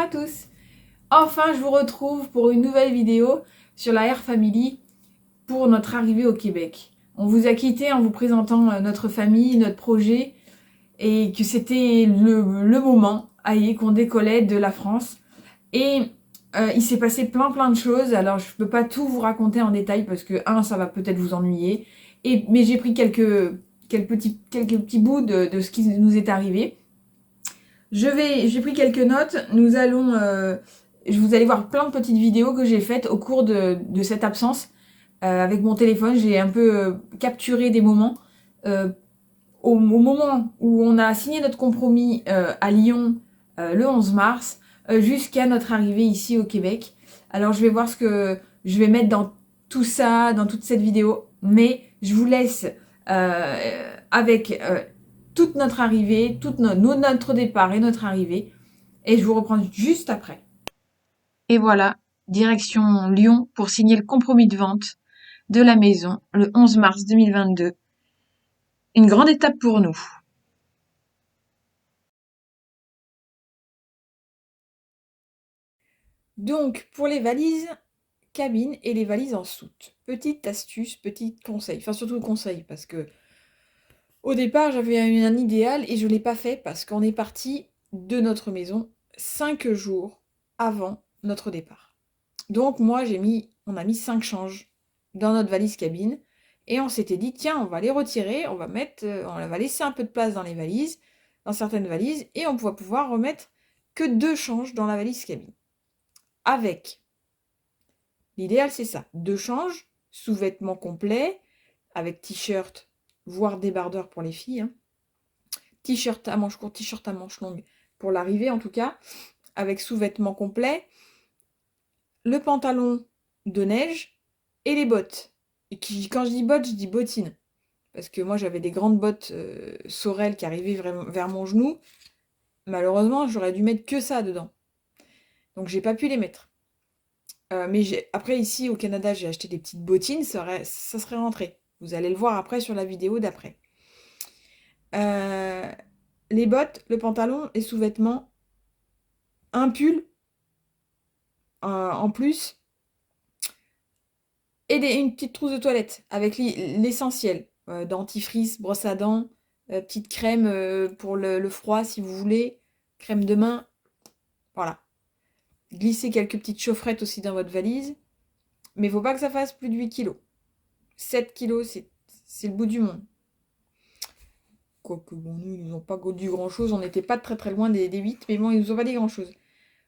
à tous. Enfin, je vous retrouve pour une nouvelle vidéo sur la Air Family pour notre arrivée au Québec. On vous a quitté en vous présentant notre famille, notre projet et que c'était le moment, aïe, qu'on décollait de la France. Et il s'est passé plein de choses. Alors, je peux pas tout vous raconter en détail parce que, ça va peut-être vous ennuyer. Mais j'ai pris quelques petits bouts de ce qui nous est arrivé. J'ai pris quelques notes. Vous allez voir plein de petites vidéos que j'ai faites au cours de cette absence. Avec mon téléphone, j'ai un peu capturé des moments. Au moment où on a signé notre compromis à Lyon le 11 mars, jusqu'à notre arrivée ici au Québec. Alors je vais voir ce que je vais mettre dans tout ça, dans toute cette vidéo. Mais je vous laisse avec toute notre arrivée, notre départ et notre arrivée. Et je vous reprends juste après. Et voilà, direction Lyon pour signer le compromis de vente de la maison le 11 mars 2022. Une grande étape pour nous. Donc, pour les valises cabine et les valises en soute. Petite astuce, petit conseil. Enfin, surtout conseil, parce que au départ, j'avais un idéal et je ne l'ai pas fait parce qu'on est parti de notre maison 5 jours avant notre départ. Donc, on a mis 5 changes dans notre valise cabine et on s'était dit, tiens, on va les retirer, on va laisser un peu de place dans les valises, dans certaines valises, et on va pouvoir remettre que 2 changes dans la valise cabine. Avec l'idéal, c'est ça. 2 changes, sous-vêtements complets, avec t-shirt, voire débardeur pour les filles. Hein. T-shirt à manches courtes, t-shirt à manches longues, pour l'arrivée en tout cas, avec sous-vêtements complets, le pantalon de neige et les bottes. Quand je dis bottes, je dis bottines. Parce que moi, j'avais des grandes bottes Sorel qui arrivaient vers mon genou. Malheureusement, j'aurais dû mettre que ça dedans. Donc, j'ai pas pu les mettre. Après, ici, au Canada, j'ai acheté des petites bottines, ça serait rentré. Vous allez le voir après sur la vidéo d'après. Les bottes, le pantalon, les sous-vêtements, un pull en plus, et une petite trousse de toilette avec l'essentiel. Dentifrice, brosse à dents, petite crème pour le froid si vous voulez, crème de main. Voilà. Glissez quelques petites chaufferettes aussi dans votre valise. Mais il ne faut pas que ça fasse plus de 8 kilos. 7 kilos, c'est le bout du monde. Quoique, bon, nous, ils nous ont pas dit grand-chose. On n'était pas très loin des 8, mais bon, ils nous ont pas dit grand-chose.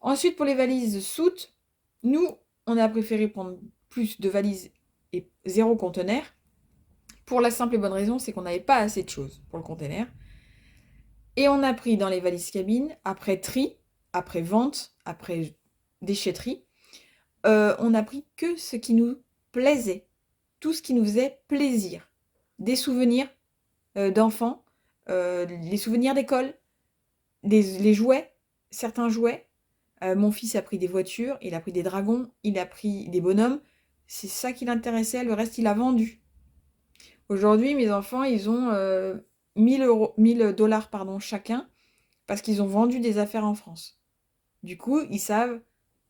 Ensuite, pour les valises soutes, nous, on a préféré prendre plus de valises et 0 conteneur. Pour la simple et bonne raison, c'est qu'on n'avait pas assez de choses pour le conteneur. Et on a pris dans les valises cabine, après tri, après vente, après déchetterie, on a pris que ce qui nous plaisait. Tout ce qui nous faisait plaisir. Des souvenirs d'enfants, les souvenirs d'école, les jouets, certains jouets. Mon fils a pris des voitures, il a pris des dragons, il a pris des bonhommes. C'est ça qui l'intéressait, le reste il a vendu. Aujourd'hui, mes enfants, ils ont 1000 dollars chacun parce qu'ils ont vendu des affaires en France. Du coup, ils savent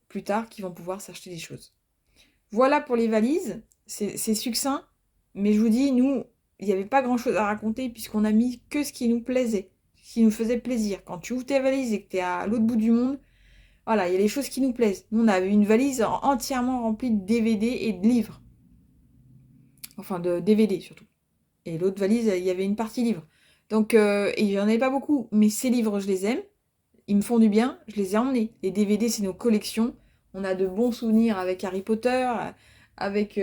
plus tard qu'ils vont pouvoir s'acheter des choses. Voilà pour les valises. C'est succinct, mais je vous dis, nous, il n'y avait pas grand-chose à raconter puisqu'on a mis que ce qui nous plaisait, ce qui nous faisait plaisir. Quand tu ouvres tes valises et que tu es à l'autre bout du monde, voilà, il y a des choses qui nous plaisent. Nous, on avait une valise entièrement remplie de DVD et de livres. Enfin, de DVD surtout. Et l'autre valise, il y avait une partie livres. Donc, et il n'y en avait pas beaucoup. Mais ces livres, je les aime. Ils me font du bien. Je les ai emmenés. Les DVD, c'est nos collections. On a de bons souvenirs avec Harry Potter, avec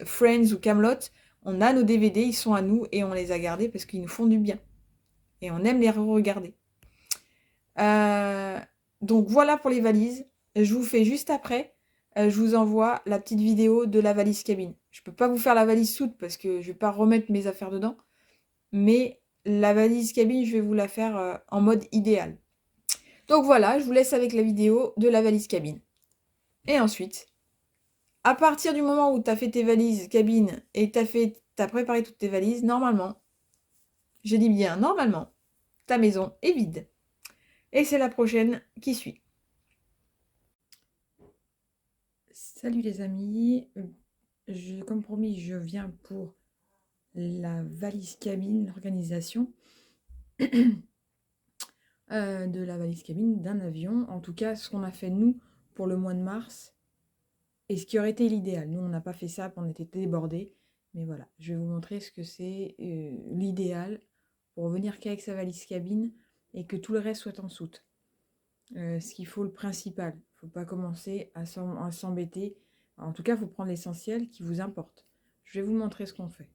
Friends ou Camelot. On a nos DVD, ils sont à nous et on les a gardés parce qu'ils nous font du bien. Et on aime les re-regarder. Donc voilà pour les valises. Je vous fais juste après. Je vous envoie la petite vidéo de la valise cabine. Je ne peux pas vous faire la valise soute parce que je ne vais pas remettre mes affaires dedans. Mais la valise cabine, je vais vous la faire en mode idéal. Donc voilà, je vous laisse avec la vidéo de la valise cabine. Et ensuite, à partir du moment où tu as fait tes valises cabine et t'as préparé toutes tes valises, normalement, je dis bien normalement, ta maison est vide. Et c'est la prochaine qui suit. Salut les amis, comme promis, je viens pour la valise cabine, l'organisation de la valise cabine d'un avion. En tout cas, ce qu'on a fait nous pour le mois de mars et ce qui aurait été l'idéal. Nous, on n'a pas fait ça, on était débordés. Mais voilà, je vais vous montrer ce que c'est l'idéal pour venir qu'avec sa valise cabine et que tout le reste soit en soute. Ce qu'il faut, le principal. Il ne faut pas commencer à s'embêter. En tout cas, il faut prendre l'essentiel qui vous importe. Je vais vous montrer ce qu'on fait.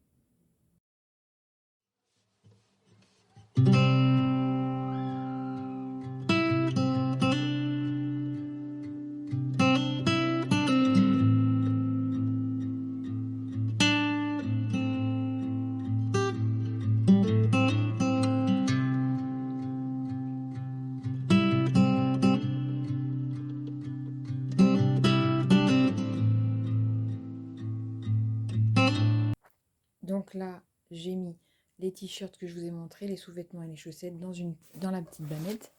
Donc là, j'ai mis les t-shirts que je vous ai montrés, les sous-vêtements et les chaussettes dans la petite bannette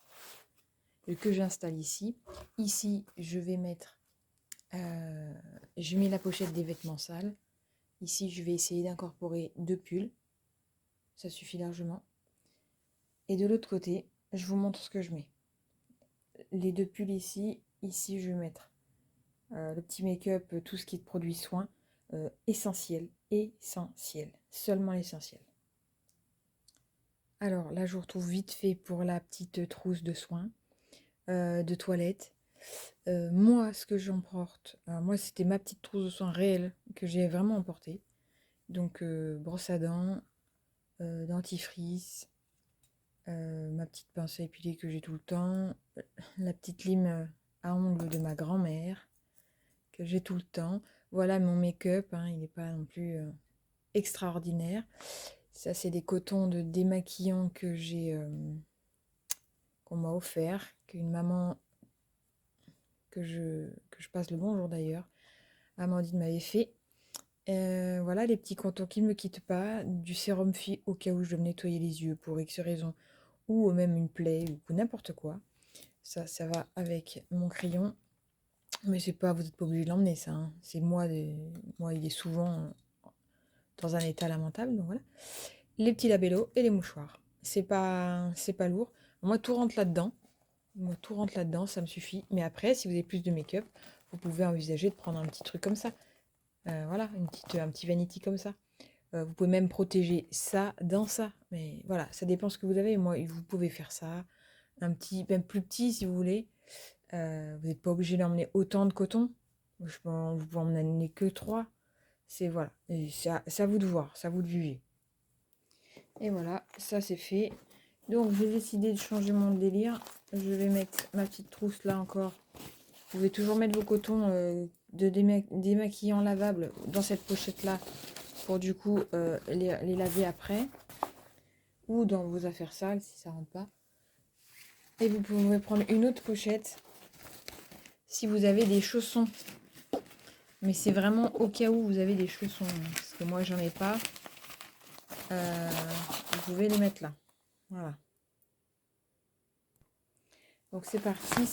que j'installe ici. Ici, je vais mettre, je mets la pochette des vêtements sales. Ici, je vais essayer d'incorporer 2 pulls. Ça suffit largement. Et de l'autre côté, je vous montre ce que je mets. Les 2 pulls ici, je vais mettre le petit make-up, tout ce qui est de produits soins, essentiel, seulement l'essentiel. Alors là, je vous retrouve vite fait pour la petite trousse de soins, de toilette. Moi, ce que j'emporte, moi, c'était ma petite trousse de soins réelle que j'ai vraiment emportée. Donc, brosse à dents, dentifrice, ma petite pince à épiler que j'ai tout le temps, la petite lime à ongles de ma grand-mère que j'ai tout le temps. Voilà mon make-up, hein, il n'est pas non plus extraordinaire. Ça, c'est des cotons de démaquillant que qu'on m'a offert, qu'une maman que je passe le bonjour d'ailleurs, Amandine m'avait fait. Voilà les petits cotons qui ne me quittent pas, du sérum Phi au cas où je dois me nettoyer les yeux pour X raison, ou même une plaie ou n'importe quoi. Ça va avec mon crayon. Mais c'est pas, vous n'êtes pas obligé de l'emmener ça, hein. C'est moi, il est souvent dans un état lamentable, donc voilà. Les petits labellos et les mouchoirs. C'est pas lourd. Moi, tout rentre là-dedans. Ça me suffit. Mais après, si vous avez plus de make-up, vous pouvez envisager de prendre un petit truc comme ça. Voilà, un petit vanity comme ça. Vous pouvez même protéger ça dans ça. Mais voilà, ça dépend ce que vous avez. Moi, vous pouvez faire ça. Un petit, même plus petit si vous voulez. Vous n'êtes pas obligé d'emmener autant de coton. Vous pouvez en emmener que 3. C'est voilà. C'est à vous de voir, c'est à vous de juger. Et voilà, ça c'est fait. Donc j'ai décidé de changer mon délire. Je vais mettre ma petite trousse là encore. Vous pouvez toujours mettre vos cotons de démaquillant lavables dans cette pochette là pour du coup les laver après. Ou dans vos affaires sales si ça rentre pas. Et vous pouvez prendre une autre pochette si vous avez des chaussons. Mais c'est vraiment au cas où vous avez des chaussons. Parce que moi j'en ai pas. Vous pouvez les mettre là. Voilà. Donc c'est parti,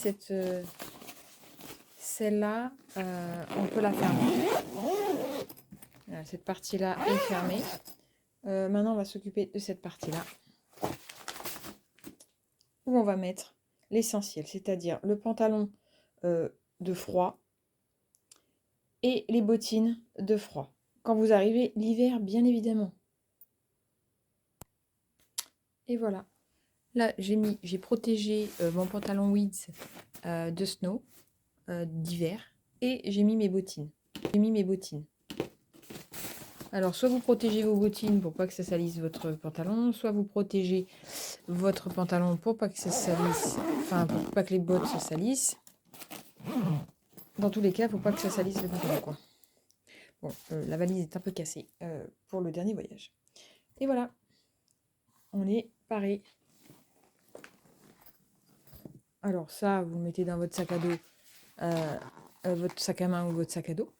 celle-là, on peut la fermer. Voilà, cette partie-là est fermée. Maintenant, on va s'occuper de cette partie-là. Où on va mettre l'essentiel, c'est-à-dire le pantalon de froid et les bottines de froid. Quand vous arrivez l'hiver, bien évidemment. Et voilà. Là, j'ai protégé mon pantalon Weeds de snow d'hiver et j'ai mis mes bottines. Alors, soit vous protégez vos bottines pour pas que ça salisse votre pantalon, soit vous protégez votre pantalon pour pas que ça salisse, enfin pour pas que les bottes se salissent. Dans tous les cas, faut pas que ça salisse le pantalon, quoi. Bon, la valise est un peu cassée pour le dernier voyage. Et voilà, on est paré. Alors ça, vous le mettez dans votre sac à dos, votre sac à main ou votre sac à dos.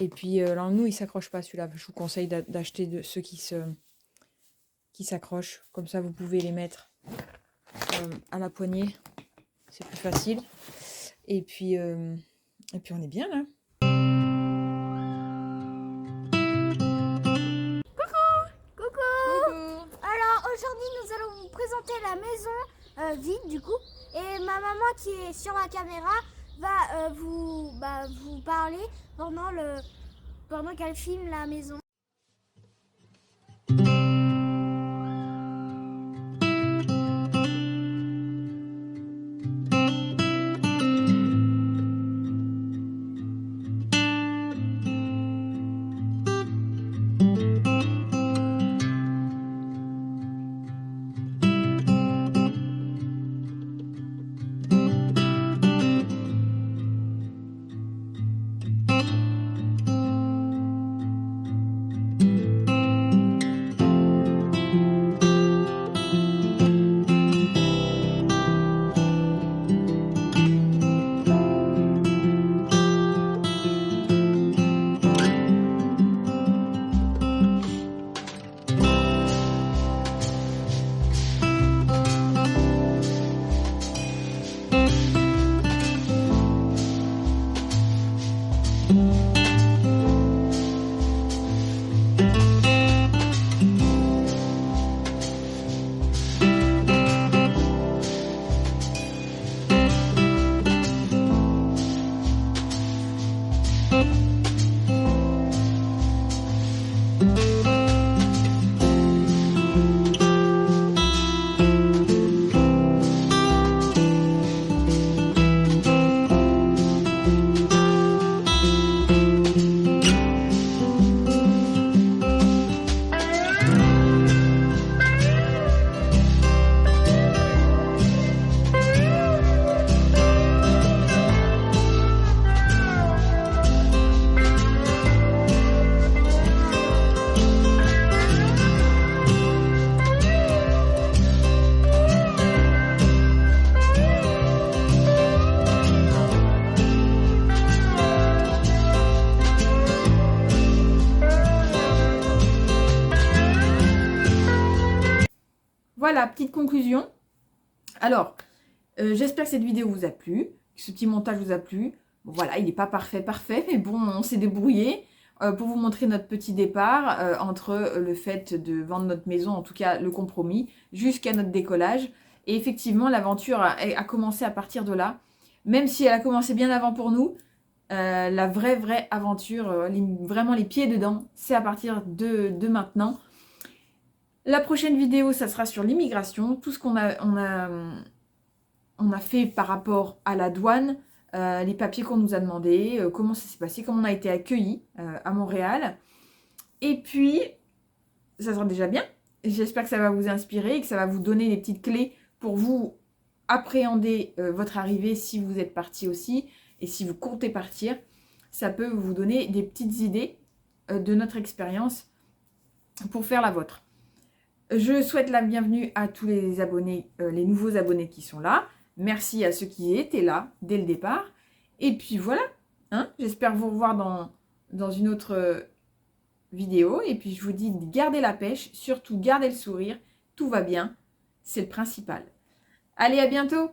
Et puis là, nous, il s'accroche pas celui-là. Je vous conseille d'acheter ceux qui s'accrochent. Comme ça, vous pouvez les mettre à la poignée. C'est plus facile. Et puis on est bien là. la maison vide du coup. Et ma maman qui est sur la caméra va vous parler pendant qu'elle filme la maison. Voilà, petite conclusion. Alors, j'espère que cette vidéo vous a plu, que ce petit montage vous a plu. Bon, voilà, il n'est pas parfait, mais bon, on s'est débrouillé pour vous montrer notre petit départ entre le fait de vendre notre maison, en tout cas le compromis, jusqu'à notre décollage. Et effectivement, l'aventure a commencé à partir de là. Même si elle a commencé bien avant pour nous, la vraie aventure, vraiment les pieds dedans, c'est à partir de maintenant. La prochaine vidéo, ça sera sur l'immigration, tout ce qu'on a fait par rapport à la douane, les papiers qu'on nous a demandés, comment ça s'est passé, comment on a été accueillis à Montréal. Et puis, ça sera déjà bien. J'espère que ça va vous inspirer et que ça va vous donner des petites clés pour vous appréhender votre arrivée si vous êtes parti aussi et si vous comptez partir. Ça peut vous donner des petites idées de notre expérience pour faire la vôtre. Je souhaite la bienvenue à tous les abonnés, les nouveaux abonnés qui sont là. Merci à ceux qui étaient là dès le départ. Et puis voilà, hein, j'espère vous revoir dans une autre vidéo. Et puis je vous dis, gardez la pêche, surtout gardez le sourire. Tout va bien, c'est le principal. Allez, à bientôt!